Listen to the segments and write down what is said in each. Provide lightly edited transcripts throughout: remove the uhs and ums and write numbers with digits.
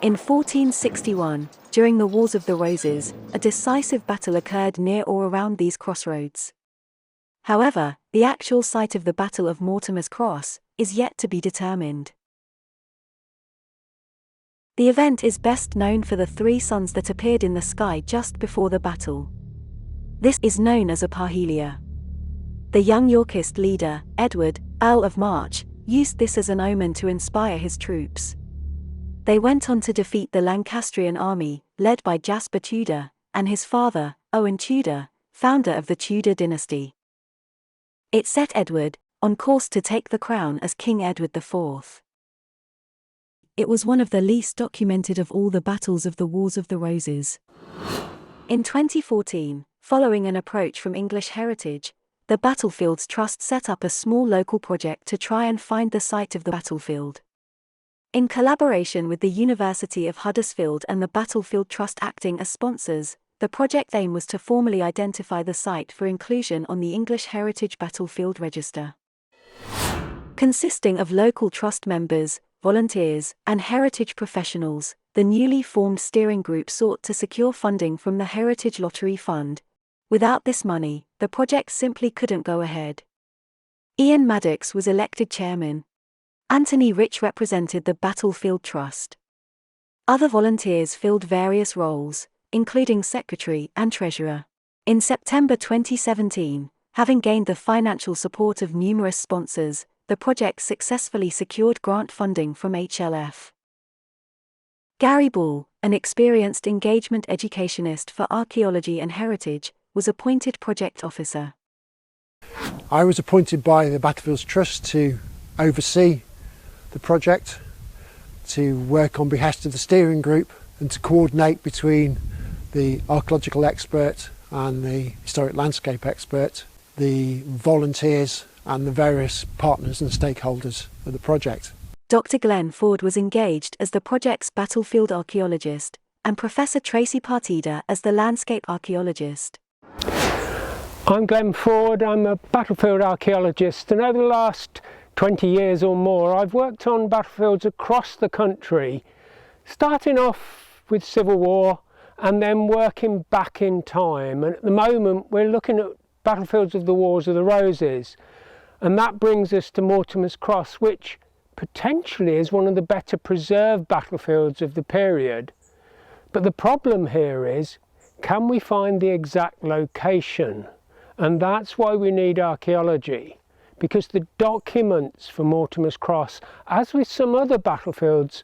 In 1461, during the Wars of the Roses, a decisive battle occurred near or around these crossroads. However, the actual site of the Battle of Mortimer's Cross is yet to be determined. The event is best known for the three suns that appeared in the sky just before the battle. This is known as a parhelia. The young Yorkist leader, Edward, Earl of March, used this as an omen to inspire his troops. They went on to defeat the Lancastrian army, led by Jasper Tudor, and his father, Owen Tudor, founder of the Tudor dynasty. It set Edward on course to take the crown as King Edward IV. It was one of the least documented of all the battles of the Wars of the Roses. In 2014, following an approach from English Heritage, the Battlefields Trust set up a small local project to try and find the site of the battlefield. In collaboration with the University of Huddersfield and the Battlefield Trust acting as sponsors, the project aim was to formally identify the site for inclusion on the English Heritage Battlefield Register. Consisting of local trust members, volunteers, and heritage professionals, the newly formed steering group sought to secure funding from the Heritage Lottery Fund. Without this money, the project simply couldn't go ahead. Ian Maddox was elected chairman. Anthony Rich represented the Battlefield Trust. Other volunteers filled various roles, including secretary and treasurer. In September 2017, having gained the financial support of numerous sponsors, the project successfully secured grant funding from HLF. Gary Ball, an experienced engagement educationist for archaeology and heritage, was appointed project officer. I was appointed by the Battlefields Trust to oversee the project, to work on behalf of the steering group and to coordinate between the archaeological expert and the historic landscape expert, the volunteers and the various partners and stakeholders of the project. Dr. Glenn Ford was engaged as the project's battlefield archaeologist, and Professor Tracy Partida as the landscape archaeologist. I'm Glenn Ford, I'm a battlefield archaeologist, and over the last 20 years or more I've worked on battlefields across the country, starting off with Civil War and then working back in time. And at the moment we're looking at battlefields of the Wars of the Roses. And that brings us to Mortimer's Cross, which potentially is one of the better preserved battlefields of the period. But the problem here is, can we find the exact location? And that's why we need archaeology, because the documents for Mortimer's Cross, as with some other battlefields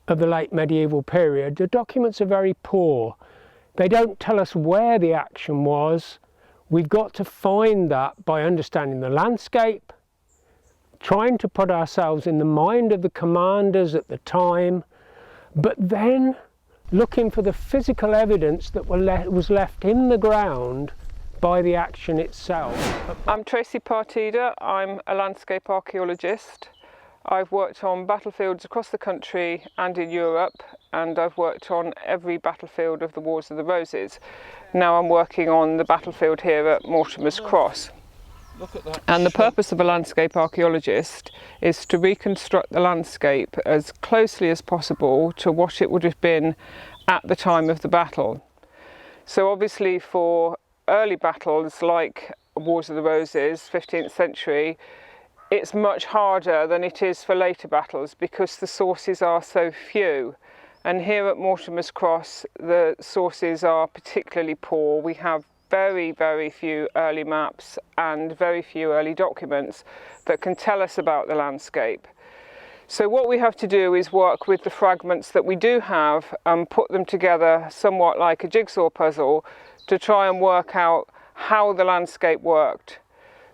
of the late medieval period, the documents are very poor. They don't tell us where the action was. We've got to find that by understanding the landscape, trying to put ourselves in the mind of the commanders at the time, but then looking for the physical evidence that was left in the ground by the action itself. I'm Tracy Partida, I'm a landscape archaeologist. I've worked on battlefields across the country and in Europe, and I've worked on every battlefield of the Wars of the Roses. Now I'm working on the battlefield here at Mortimer's Cross. And the purpose of a landscape archaeologist is to reconstruct the landscape as closely as possible to what it would have been at the time of the battle. So obviously for early battles like Wars of the Roses, 15th century, it's much harder than it is for later battles because the sources are so few. And here at Mortimer's Cross, the sources are particularly poor. We have very, very few early maps and very few early documents that can tell us about the landscape. So what we have to do is work with the fragments that we do have and put them together somewhat like a jigsaw puzzle to try and work out how the landscape worked.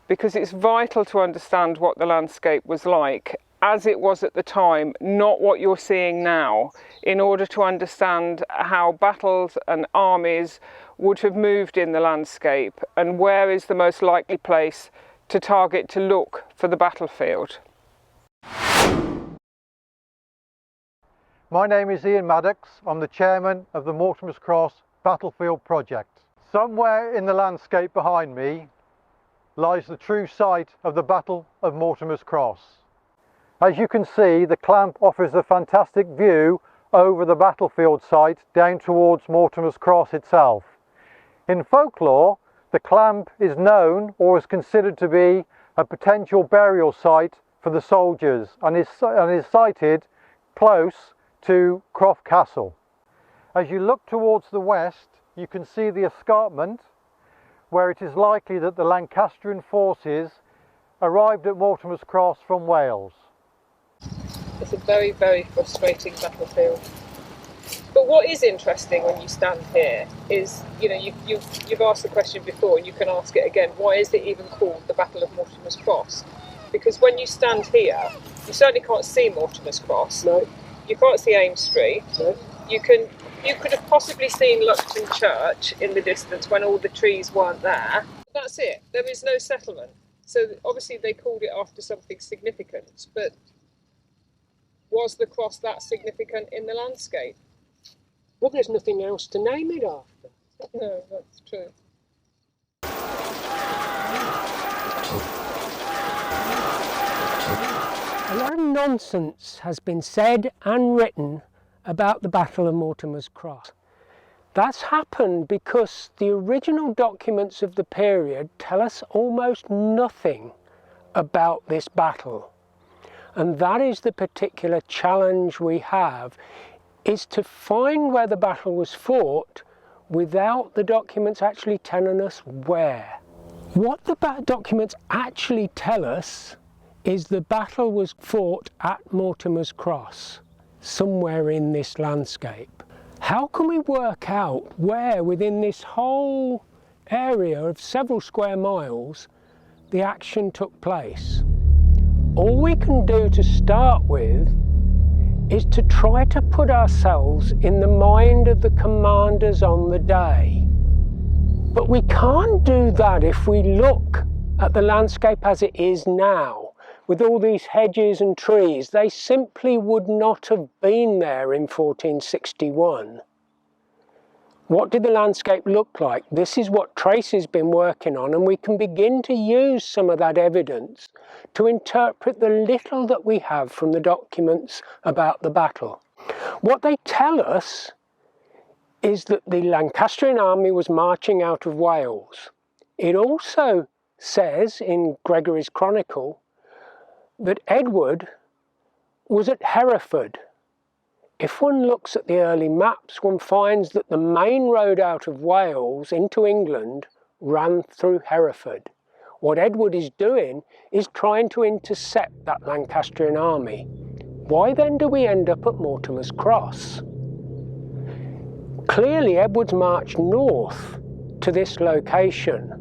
Because it's vital to understand what the landscape was like as it was at the time, not what you're seeing now, in order to understand how battles and armies would have moved in the landscape and where is the most likely place to target to look for the battlefield. My name is Ian Maddox. I'm the chairman of the Mortimers Cross Battlefield Project. Somewhere in the landscape behind me lies the true site of the Battle of Mortimer's Cross. As you can see, the clamp offers a fantastic view over the battlefield site down towards Mortimer's Cross itself. In folklore, the clamp is known or is considered to be a potential burial site for the soldiers and is sited close to Croft Castle. As you look towards the west, you can see the escarpment where it is likely that the Lancastrian forces arrived at Mortimer's Cross from Wales. It's a very, very frustrating battlefield. But what is interesting when you stand here is, you know, you've asked the question before and you can ask it again, why is it even called the Battle of Mortimer's Cross? Because when you stand here, you certainly can't see Mortimer's Cross. No. You can't see Ames Street. No. You could have possibly seen Lupton Church in the distance when all the trees weren't there. That's it. There is no settlement. So obviously they called it after something significant, but was the cross that significant in the landscape? Well, there's nothing else to name it after. No, that's true. A lot of nonsense has been said and written about the Battle of Mortimer's Cross. That's happened because the original documents of the period tell us almost nothing about this battle. And that is the particular challenge we have, is to find where the battle was fought without the documents actually telling us where. What the documents actually tell us is the battle was fought at Mortimer's Cross, somewhere in this landscape. How can we work out where within this whole area of several square miles the action took place? All we can do to start with is to try to put ourselves in the mind of the commanders on the day. But we can't do that if we look at the landscape as it is now, with all these hedges and trees. They simply would not have been there in 1461. What did the landscape look like? This is what Tracy's been working on, and we can begin to use some of that evidence to interpret the little that we have from the documents about the battle. What they tell us is that the Lancastrian army was marching out of Wales. It also says in Gregory's Chronicle that Edward was at Hereford. If one looks at the early maps, one finds that the main road out of Wales into England ran through Hereford. What Edward is doing is trying to intercept that Lancastrian army. Why then do we end up at Mortimer's Cross? Clearly Edward's marched north to this location.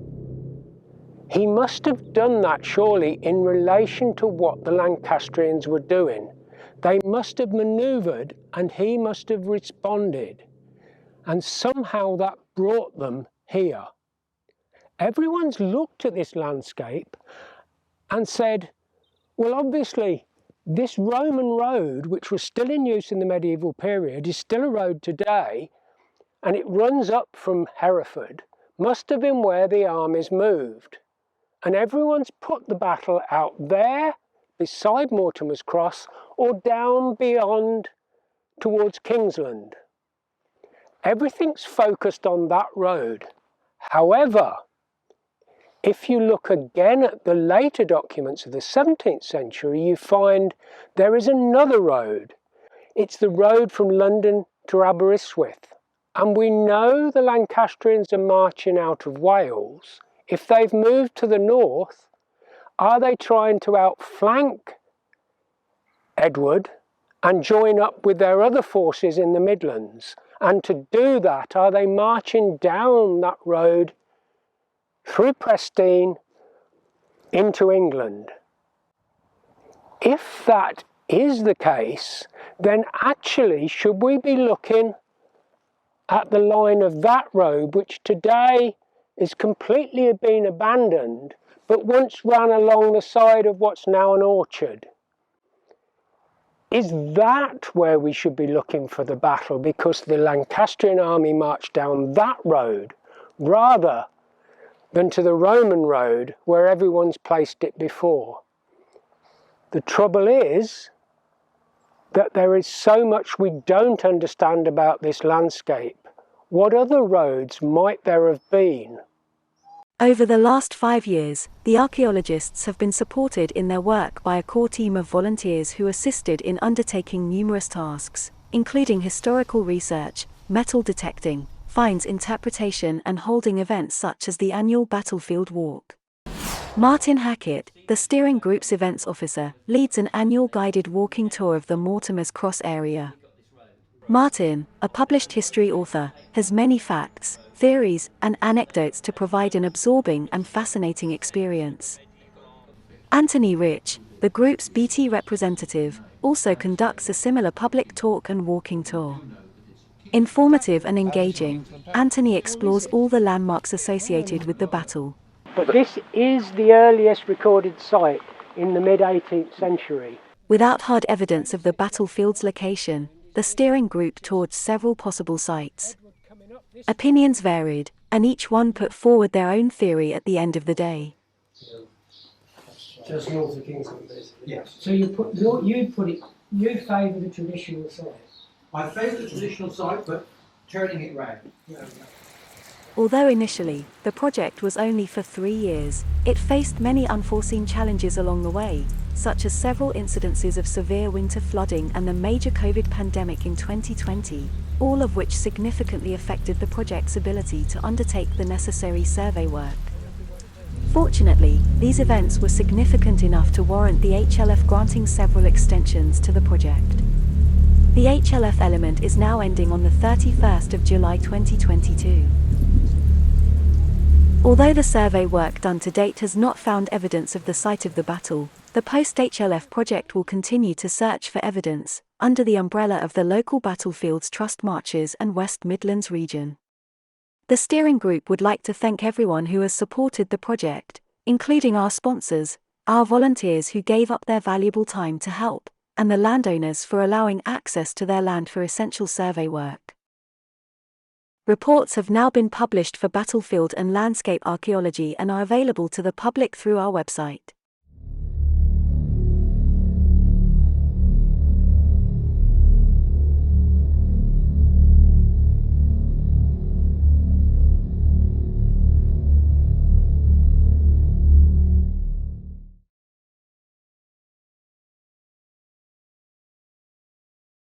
He must have done that surely in relation to what the Lancastrians were doing. They must have manoeuvred and he must have responded. And somehow that brought them here. Everyone's looked at this landscape and said, well, obviously this Roman road, which was still in use in the medieval period, is still a road today, and it runs up from Hereford, must have been where the armies moved. And everyone's put the battle out there, beside Mortimer's Cross, or down beyond towards Kingsland. Everything's focused on that road. However, if you look again at the later documents of the 17th century, you find there is another road. It's the road from London to Aberystwyth. And we know the Lancastrians are marching out of Wales. If they've moved to the north, are they trying to outflank Edward and join up with their other forces in the Midlands? And to do that, are they marching down that road through Prestine into England? If that is the case, then actually should we be looking at the line of that road, which today is completely been abandoned, but once ran along the side of what's now an orchard? Is that where we should be looking for the battle, because the Lancastrian army marched down that road rather than to the Roman road where everyone's placed it before? The trouble is, that there is so much we don't understand about this landscape. What other roads might there have been? Over the last 5 years, the archaeologists have been supported in their work by a core team of volunteers who assisted in undertaking numerous tasks, including historical research, metal detecting, finds interpretation and holding events such as the annual Battlefield Walk. Martin Hackett, the steering group's events officer, leads an annual guided walking tour of the Mortimers Cross area. Martin, a published history author, has many facts, theories, and anecdotes to provide an absorbing and fascinating experience. Anthony Rich, the group's BT representative, also conducts a similar public talk and walking tour. Informative and engaging, Anthony explores all the landmarks associated with the battle. But this is the earliest recorded site in the mid-18th century. Without hard evidence of the battlefield's location, the steering group toured several possible sites. Opinions varied, and each one put forward their own theory at the end of the day. Just north of Kingston, basically. Yes. So you favour the traditional site? I favour the traditional site, but turning it round. Yeah. Although initially, the project was only for 3 years, it faced many unforeseen challenges along the way, such as several incidences of severe winter flooding and the major COVID pandemic in 2020, all of which significantly affected the project's ability to undertake the necessary survey work. Fortunately, these events were significant enough to warrant the HLF granting several extensions to the project. The HLF element is now ending on the 31st of July 2022. Although the survey work done to date has not found evidence of the site of the battle, the post-HLF project will continue to search for evidence, under the umbrella of the local Battlefields Trust Marches and West Midlands region. The steering group would like to thank everyone who has supported the project, including our sponsors, our volunteers who gave up their valuable time to help, and the landowners for allowing access to their land for essential survey work. Reports have now been published for battlefield and landscape archaeology and are available to the public through our website.